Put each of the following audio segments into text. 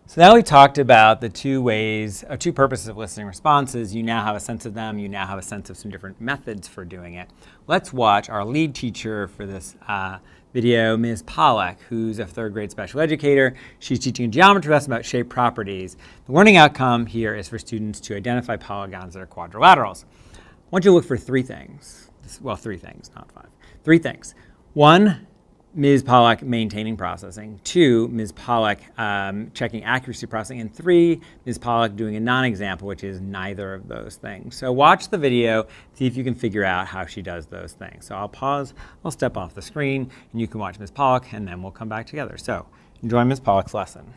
So now we talked about the two purposes of eliciting responses. You now have a sense of them. You now have a sense of some different methods for doing it. Let's watch our lead teacher for this video, Ms. Pollack, who's a third grade special educator. She's teaching a geometry lesson about shape properties. The learning outcome here is for students to identify polygons that are quadrilaterals. I want you to look for three things. Well, three things, not five. Three things. One, Ms. Pollack maintaining processing. Two, Ms. Pollack checking accuracy processing. And three, Ms. Pollack doing a non-example, which is neither of those things. So watch the video, see if you can figure out how she does those things. So I'll pause, I'll step off the screen, and you can watch Ms. Pollack, and then we'll come back together. So enjoy Ms. Pollack's lesson.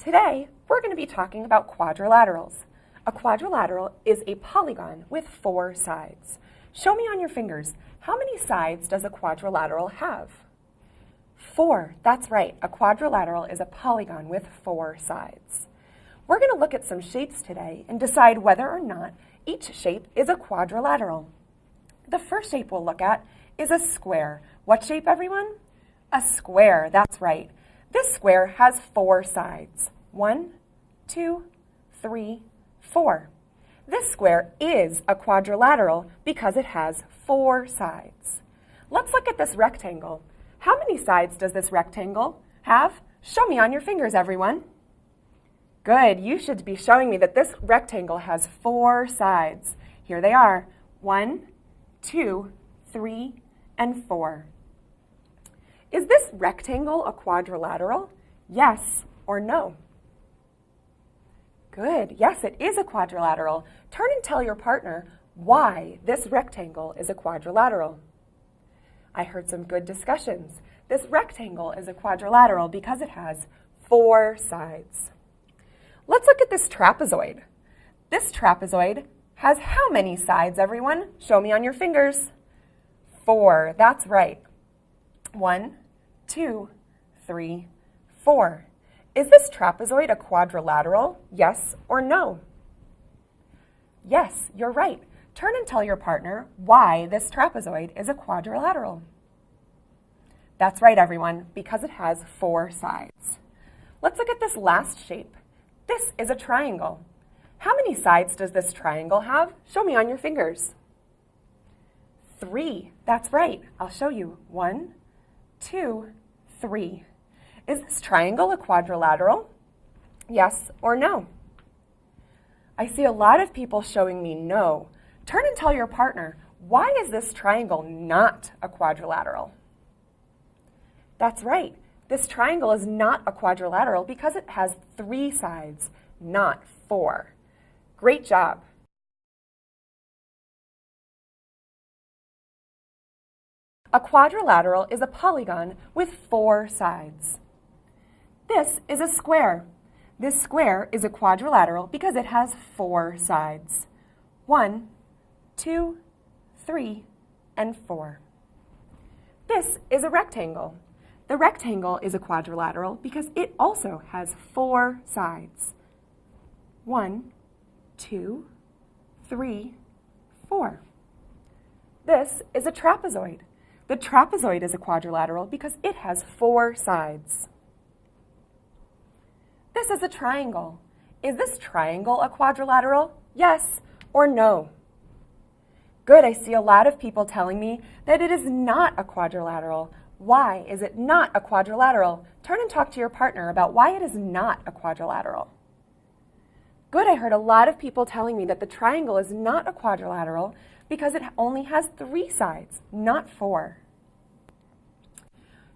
Today, we're going to be talking about quadrilaterals. A quadrilateral is a polygon with 4 sides. Show me on your fingers, how many sides does a quadrilateral have? 4, that's right. A quadrilateral is a polygon with 4 sides. We're going to look at some shapes today and decide whether or not each shape is a quadrilateral. The first shape we'll look at is a square. What shape, everyone? A square, that's right. This square has 4 sides. 1, 2, 3, 4. This square is a quadrilateral because it has 4 sides. Let's look at this rectangle. How many sides does this rectangle have? Show me on your fingers, everyone. Good, you should be showing me that this rectangle has 4 sides. Here they are, 1, 2, 3, and 4. Is this rectangle a quadrilateral? Yes or no? Good. Yes, it is a quadrilateral. Turn and tell your partner why this rectangle is a quadrilateral. I heard some good discussions. This rectangle is a quadrilateral because it has 4 sides. Let's look at this trapezoid. This trapezoid has how many sides, everyone? Show me on your fingers. 4. That's right. 1, 2, 3, 4. Is this trapezoid a quadrilateral? Yes or no? Yes, you're right. Turn and tell your partner why this trapezoid is a quadrilateral. That's right, everyone, because it has 4 sides. Let's look at this last shape. This is a triangle. How many sides does this triangle have? Show me on your fingers. 3. That's right. I'll show you. 1, 2, 3. Is this triangle a quadrilateral? Yes or no? I see a lot of people showing me no. Turn and tell your partner, why is this triangle not a quadrilateral? That's right. This triangle is not a quadrilateral because it has 3 sides, not 4. Great job. A quadrilateral is a polygon with 4 sides. This is a square. This square is a quadrilateral because it has 4 sides. 1, 2, 3, and 4. This is a rectangle. The rectangle is a quadrilateral because it also has 4 sides. 1, 2, 3, 4. This is a trapezoid. The trapezoid is a quadrilateral because it has 4 sides. This is a triangle. Is this triangle a quadrilateral? Yes or no? Good, I see a lot of people telling me that it is not a quadrilateral. Why is it not a quadrilateral? Turn and talk to your partner about why it is not a quadrilateral. Good, I heard a lot of people telling me that the triangle is not a quadrilateral because it only has 3 sides, not 4.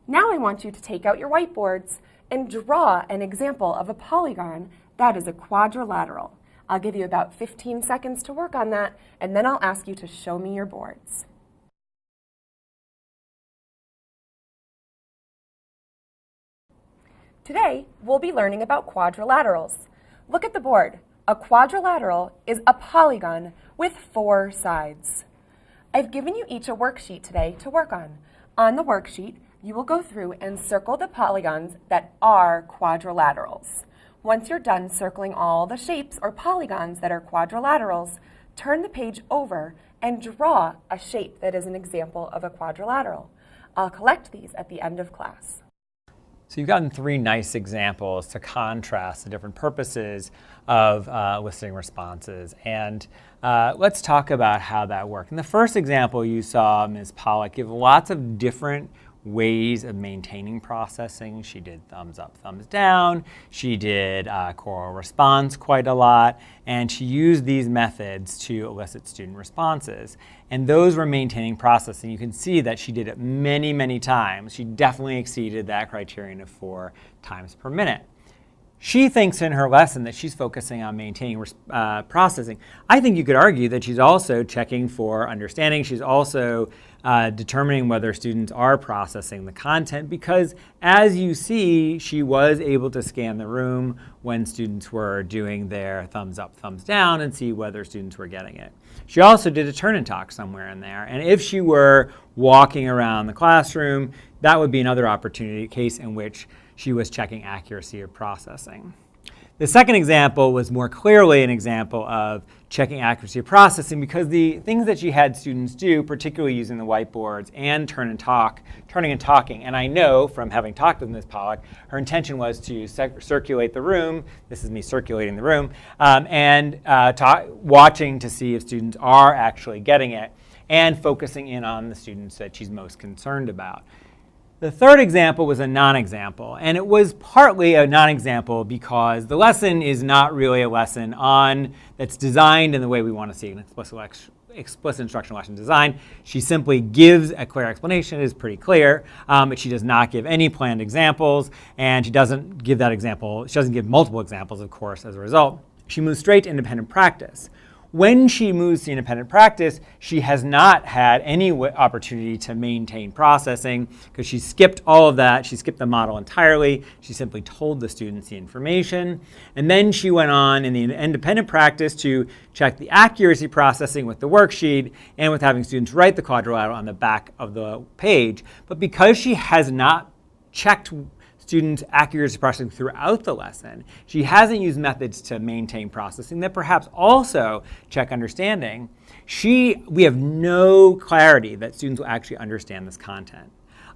Now I want you to take out your whiteboards and draw an example of a polygon that is a quadrilateral. I'll give you about 15 seconds to work on that, and then I'll ask you to show me your boards. Today, we'll be learning about quadrilaterals. Look at the board. A quadrilateral is a polygon with 4 sides. I've given you each a worksheet today to work on. On the worksheet, you will go through and circle the polygons that are quadrilaterals. Once you're done circling all the shapes or polygons that are quadrilaterals, turn the page over and draw a shape that is an example of a quadrilateral. I'll collect these at the end of class. So you've gotten 3 nice examples to contrast the different purposes of listening responses. And let's talk about how that worked. In the first example, you saw Ms. Pollack give lots of different ways of maintaining processing. She did thumbs up, thumbs down. She did choral response quite a lot. And she used these methods to elicit student responses. And those were maintaining processing. You can see that she did it many, many times. She definitely exceeded that criterion of 4 times per minute. She thinks in her lesson that she's focusing on maintaining processing. I think you could argue that she's also checking for understanding. She's also determining whether students are processing the content, because as you see, she was able to scan the room when students were doing their thumbs up, thumbs down, and see whether students were getting it. She also did a turn and talk somewhere in there, and if she were walking around the classroom, that would be another opportunity case in which she was checking accuracy of processing. The second example was more clearly an example of checking accuracy of processing, because the things that she had students do, particularly using the whiteboards and turning and talking, and I know from having talked with Ms. Pollack, her intention was to circulate the room. This is me circulating the room, and watching to see if students are actually getting it, and focusing in on the students that she's most concerned about. The third example was a non-example, and it was partly a non-example because the lesson is not really a lesson that's designed in the way we want to see an explicit instructional lesson design. She simply gives a clear explanation. It is pretty clear, but she does not give any planned examples, and she doesn't give that example. She doesn't give multiple examples, of course, as a result. She moves straight to independent practice. When she moves to independent practice, she has not had any opportunity to maintain processing because she skipped all of that. She skipped the model entirely. She simply told the students the information. And then she went on in the independent practice to check the accuracy processing with the worksheet and with having students write the quadrilateral on the back of the page. But because she has not checked students' accuracy processing throughout the lesson, she hasn't used methods to maintain processing that perhaps also check understanding. We have no clarity that students will actually understand this content.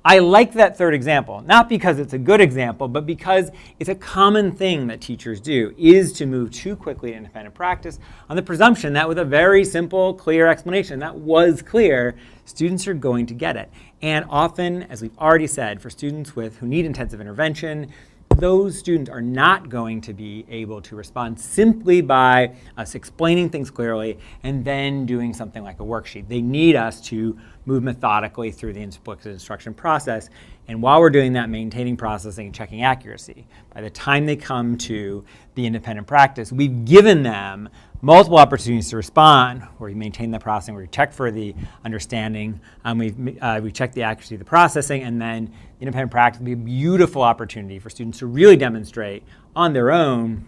I like that third example, not because it's a good example, but because it's a common thing that teachers do, is to move too quickly to independent practice on the presumption that with a very simple, clear explanation that was clear, students are going to get it. And often, as we've already said, for students who need intensive intervention, those students are not going to be able to respond simply by us explaining things clearly and then doing something like a worksheet. They need us to move methodically through the explicit instruction process. And while we're doing that, maintaining processing and checking accuracy. By the time they come to the independent practice, we've given them multiple opportunities to respond, where we maintain the processing, where we check for the understanding, we check the accuracy of the processing, and then independent practice will be a beautiful opportunity for students to really demonstrate on their own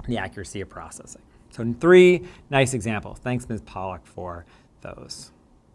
the accuracy of processing. So 3 nice examples. Thanks, Ms. Pollack, for those.